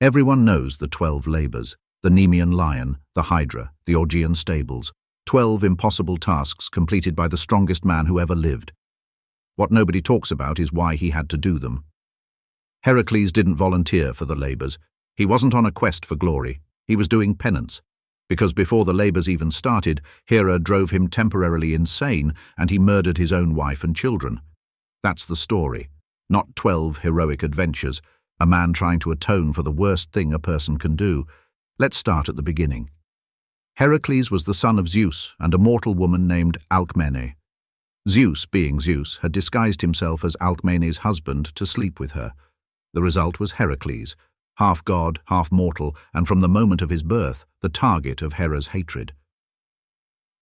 Everyone knows the 12 Labours, the Nemean Lion, the Hydra, the Augean stables, 12 impossible tasks completed by the strongest man who ever lived. What nobody talks about is why he had to do them. Heracles didn't volunteer for the labours. He wasn't on a quest for glory. He was doing penance. Because before the labours even started, Hera drove him temporarily insane and he murdered his own wife and children. That's the story, not 12 heroic adventures, a man trying to atone for the worst thing a person can do. Let's start at the beginning. Heracles was the son of Zeus and a mortal woman named Alcmene. Zeus, being Zeus, had disguised himself as Alcmene's husband to sleep with her. The result was Heracles, half god, half mortal, and from the moment of his birth, the target of Hera's hatred.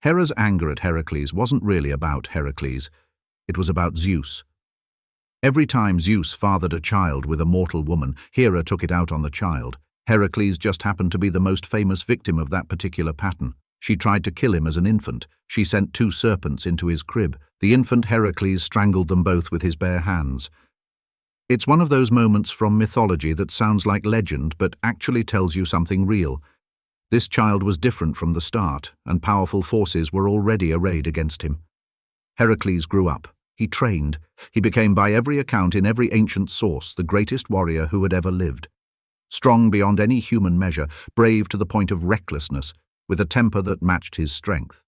Hera's anger at Heracles wasn't really about Heracles. It was about Zeus. Every time Zeus fathered a child with a mortal woman, Hera took it out on the child. Heracles just happened to be the most famous victim of that particular pattern. She tried to kill him as an infant. She sent 2 serpents into his crib. The infant Heracles strangled them both with his bare hands. It's one of those moments from mythology that sounds like legend but actually tells you something real. This child was different from the start, and powerful forces were already arrayed against him. Heracles grew up. He trained. He became, by every account in every ancient source, the greatest warrior who had ever lived. Strong beyond any human measure, brave to the point of recklessness, with a temper that matched his strength.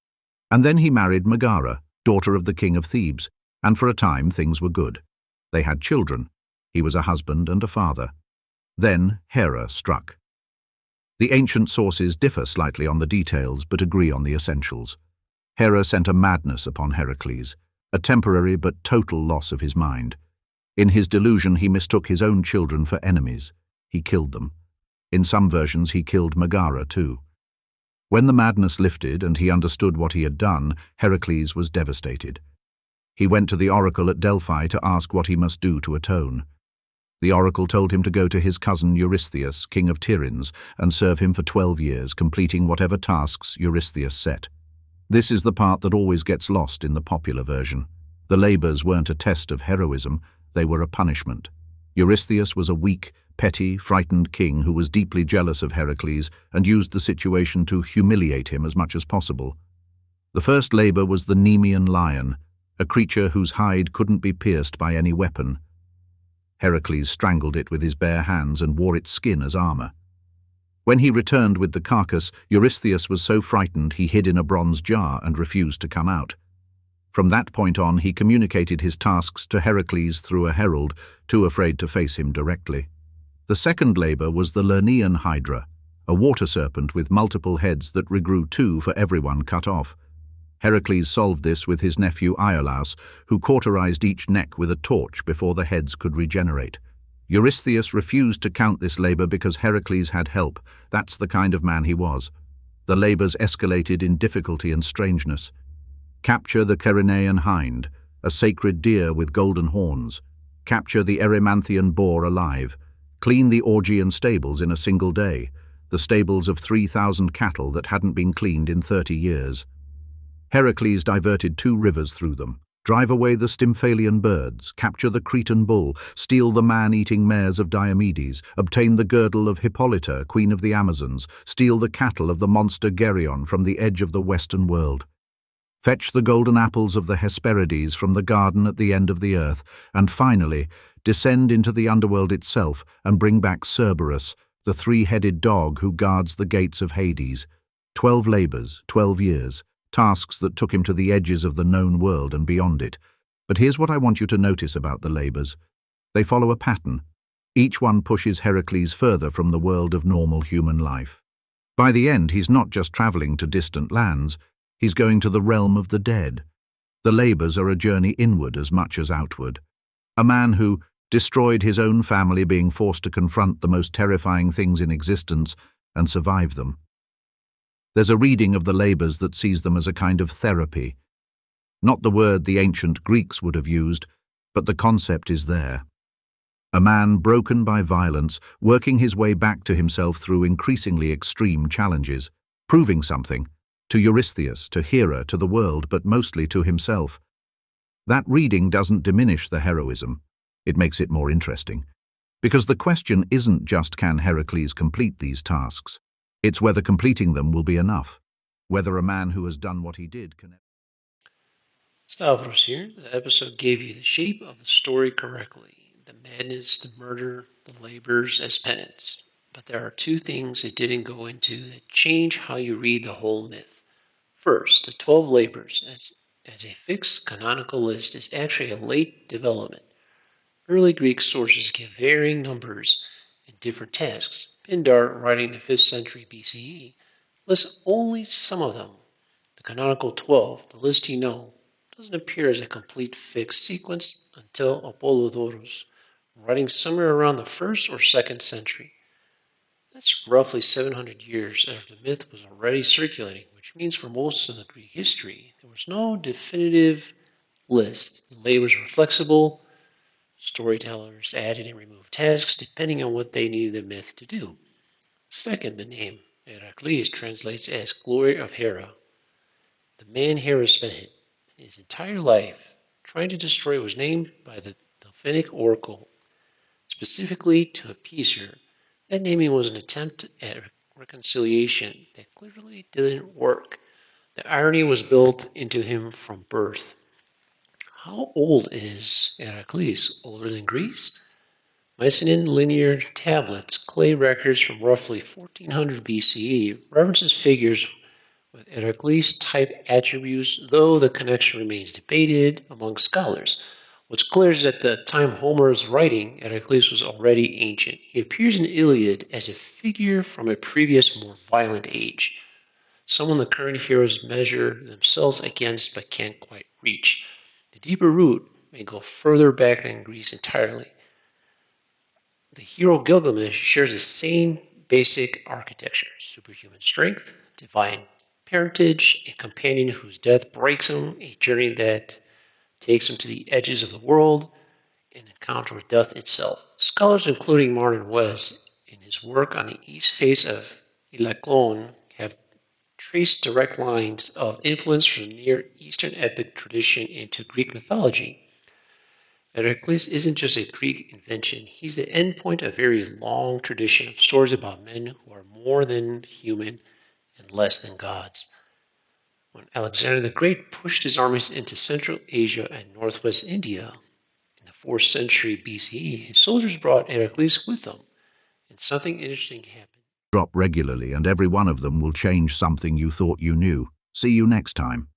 And then he married Megara, daughter of the king of Thebes, and for a time things were good. They had children. He was a husband and a father. Then Hera struck. The ancient sources differ slightly on the details but agree on the essentials. Hera sent a madness upon Heracles, a temporary but total loss of his mind. In his delusion he mistook his own children for enemies. He killed them. In some versions he killed Megara too. When the madness lifted and he understood what he had done, Heracles was devastated. He went to the oracle at Delphi to ask what he must do to atone. The oracle told him to go to his cousin Eurystheus, king of Tiryns, and serve him for 12 years, completing whatever tasks Eurystheus set. This is the part that always gets lost in the popular version. The labours weren't a test of heroism, they were a punishment. Eurystheus was a weak, petty, frightened king who was deeply jealous of Heracles and used the situation to humiliate him as much as possible. The first labour was the Nemean Lion, a creature whose hide couldn't be pierced by any weapon. Heracles strangled it with his bare hands and wore its skin as armour. When he returned with the carcass, Eurystheus was so frightened he hid in a bronze jar and refused to come out. From that point on, he communicated his tasks to Heracles through a herald, too afraid to face him directly. The second labour was the Lernaean Hydra, a water serpent with multiple heads that regrew 2 for everyone cut off. Heracles solved this with his nephew Iolaus, who cauterized each neck with a torch before the heads could regenerate. Eurystheus refused to count this labour because Heracles had help. That's the kind of man he was. The labours escalated in difficulty and strangeness. Capture the Ceryneian hind, a sacred deer with golden horns. Capture the Erymanthian boar alive. Clean the Augean stables in a single day, the stables of 3,000 cattle that hadn't been cleaned in 30 years. Heracles diverted 2 rivers through them. Drive away the Stymphalian birds, capture the Cretan bull, steal the man-eating mares of Diomedes, obtain the girdle of Hippolyta, queen of the Amazons, steal the cattle of the monster Geryon from the edge of the western world. Fetch the golden apples of the Hesperides from the garden at the end of the earth, and finally, descend into the underworld itself and bring back Cerberus, the 3-headed dog who guards the gates of Hades. 12 labours, 12 years. Tasks that took him to the edges of the known world and beyond it. But here's what I want you to notice about the labours. They follow a pattern. Each one pushes Heracles further from the world of normal human life. By the end, he's not just travelling to distant lands, he's going to the realm of the dead. The labours are a journey inward as much as outward. A man who destroyed his own family being forced to confront the most terrifying things in existence and survive them. There's a reading of the labours that sees them as a kind of therapy. Not the word the ancient Greeks would have used, but the concept is there. A man broken by violence, working his way back to himself through increasingly extreme challenges, proving something, to Eurystheus, to Hera, to the world, but mostly to himself. That reading doesn't diminish the heroism. It makes it more interesting. Because the question isn't just can Heracles complete these tasks, it's whether completing them will be enough, whether a man who has done what he did can... Stavros here. The episode gave you the shape of the story correctly. The madness, the murder, the labors as penance. But there are two things it didn't go into that change how you read the whole myth. First, the 12 labors as a fixed canonical list is actually a late development. Early Greek sources give varying numbers and different tasks. Pindar, writing in the 5th century BCE, lists only some of them. The canonical 12, the list you know, doesn't appear as a complete fixed sequence until Apollodorus, writing somewhere around the 1st or 2nd century. That's roughly 700 years after the myth was already circulating, which means for most of the Greek history, there was no definitive list. The labors were flexible. Storytellers added and removed tasks depending on what they needed the myth to do. Second, the name Heracles translates as glory of Hera. The man Hera spent his entire life trying to destroy was named by the Delphinic oracle specifically to appease her. That naming was an attempt at reconciliation that clearly didn't work. The irony was built into him from birth. How old is Heracles? Older than Greece? Mycenaean linear tablets, clay records from roughly 1400 BCE, references figures with Heracles-type attributes, though the connection remains debated among scholars. What's clear is that at the time Homer is writing, Heracles was already ancient. He appears in the Iliad as a figure from a previous, more violent age, someone the current heroes measure themselves against but can't quite reach. The deeper root may go further back than Greece entirely. The hero Gilgamesh shares the same basic architecture: superhuman strength, divine parentage, a companion whose death breaks him, a journey that takes him to the edges of the world, an encounter with death itself. Scholars, including Martin West, in his work on the east face of Ilaclone, have traced direct lines of influence from Near Eastern epic tradition into Greek mythology. Heracles isn't just a Greek invention, he's the endpoint of a very long tradition of stories about men who are more than human and less than gods. When Alexander the Great pushed his armies into Central Asia and northwest India in the 4th century BCE, his soldiers brought Heracles with them, and something interesting happened. Drop regularly and every one of them will change something you thought you knew. See you next time.